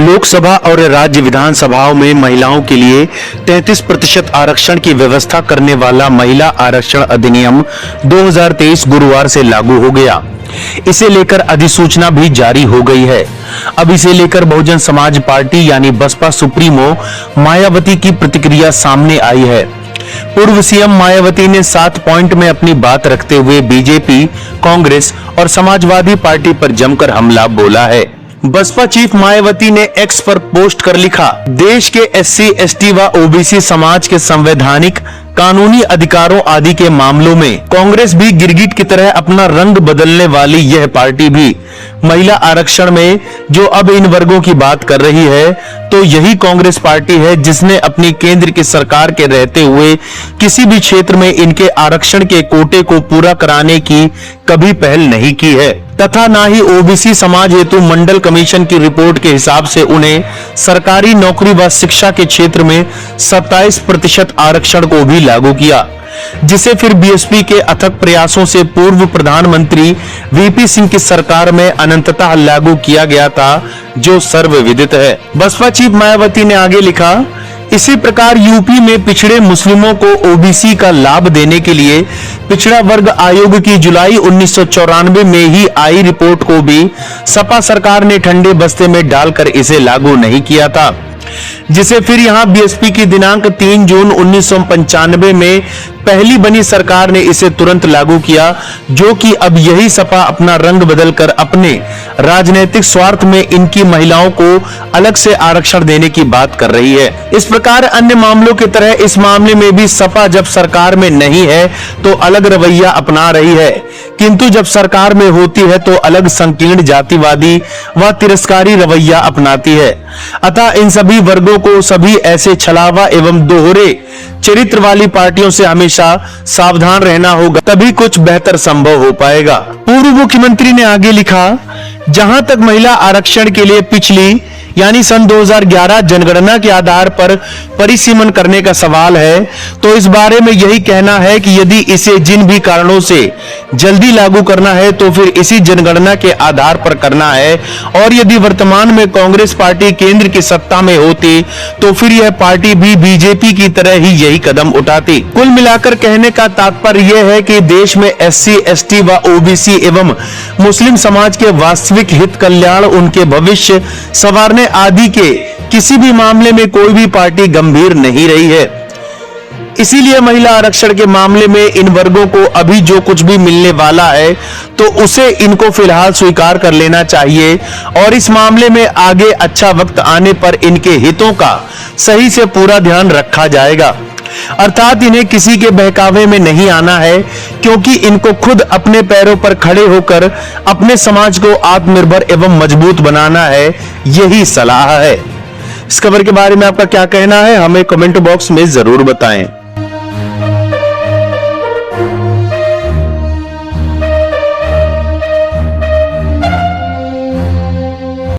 लोकसभा और राज्य विधानसभाओं में महिलाओं के लिए 33% आरक्षण की व्यवस्था करने वाला महिला आरक्षण अधिनियम 2023 गुरुवार से लागू हो गया। इसे लेकर अधिसूचना भी जारी हो गई है। अब इसे लेकर बहुजन समाज पार्टी यानी बसपा सुप्रीमो मायावती की प्रतिक्रिया सामने आई है। पूर्व सीएम मायावती ने 7 पॉइंट में अपनी बात रखते हुए बीजेपी, कांग्रेस और समाजवादी पार्टी पर जमकर हमला बोला है। बसपा चीफ मायावती ने एक्स पर पोस्ट कर लिखा, देश के एससी, एसटी व ओबीसी समाज के संवैधानिक कानूनी अधिकारों आदि के मामलों में कांग्रेस भी गिरगिट की तरह अपना रंग बदलने वाली यह पार्टी भी महिला आरक्षण में जो अब इन वर्गों की बात कर रही है, तो यही कांग्रेस पार्टी है जिसने अपनी केंद्र की सरकार के रहते हुए किसी भी क्षेत्र में इनके आरक्षण के कोटे को पूरा कराने की कभी पहल नहीं की है तथा ना ही ओबीसी समाज हेतु मंडल कमीशन की रिपोर्ट के हिसाब से उन्हें सरकारी नौकरी व शिक्षा के क्षेत्र में 27% आरक्षण को भी लागू किया, जिसे फिर बीएसपी के अथक प्रयासों से पूर्व प्रधानमंत्री वीपी सिंह की सरकार में अनंततः लागू किया गया था, जो सर्वविदित है। बसपा चीफ मायावती ने आगे लिखा, इसी प्रकार यूपी में पिछड़े मुस्लिमों को ओबीसी का लाभ देने के लिए पिछड़ा वर्ग आयोग की जुलाई 1994 में ही आई रिपोर्ट को भी सपा सरकार ने ठंडे बस्ते में डालकर इसे लागू नहीं किया था, जिसे फिर यहां बीएसपी की दिनांक 3 जून 1995 में पहली बनी सरकार ने इसे तुरंत लागू किया, जो कि अब यही सपा अपना रंग बदलकर अपने राजनीतिक स्वार्थ में इनकी महिलाओं को अलग से आरक्षण देने की बात कर रही है। इस प्रकार अन्य मामलों की तरह इस मामले में भी सपा जब सरकार में नहीं है तो अलग रवैया अपना रही है, किंतु जब सरकार में होती है तो अलग संकीर्ण जातिवादी व तिरस्कारी रवैया अपनाती है। अतः इन सभी वर्गों को सभी ऐसे छलावा एवं दोहरे चरित्र वाली पार्टियों से हमेशा सावधान रहना होगा, तभी कुछ बेहतर संभव हो पाएगा। पूर्व मुख्यमंत्री ने आगे लिखा, जहां तक महिला आरक्षण के लिए पिछली यानी सन 2011 जनगणना के आधार पर परिसीमन करने का सवाल है, तो इस बारे में यही कहना है कि यदि इसे जिन भी कारणों से जल्दी लागू करना है तो फिर इसी जनगणना के आधार पर करना है, और यदि वर्तमान में कांग्रेस पार्टी केंद्र की सत्ता में होती तो फिर यह पार्टी भी बीजेपी की तरह ही यही कदम उठाती। कुल मिलाकर कहने का तात्पर्य यह है कि देश में एससी, एसटी व ओबीसी एवं मुस्लिम समाज के वास्तविक हित, कल्याण, उनके भविष्य संवारने आदि के किसी भी मामले में कोई भी पार्टी गंभीर नहीं रही है। इसीलिए महिला आरक्षण के मामले में इन वर्गों को अभी जो कुछ भी मिलने वाला है तो उसे इनको फिलहाल स्वीकार कर लेना चाहिए, और इस मामले में आगे अच्छा वक्त आने पर इनके हितों का सही से पूरा ध्यान रखा जाएगा। अर्थात इन्हें किसी के बहकावे में नहीं आना है, क्योंकि इनको खुद अपने पैरों पर खड़े होकर अपने समाज को आत्मनिर्भर एवं मजबूत बनाना है, यही सलाह है। इस खबर के बारे में आपका क्या कहना है, हमें कमेंट बॉक्स में जरूर बताएं।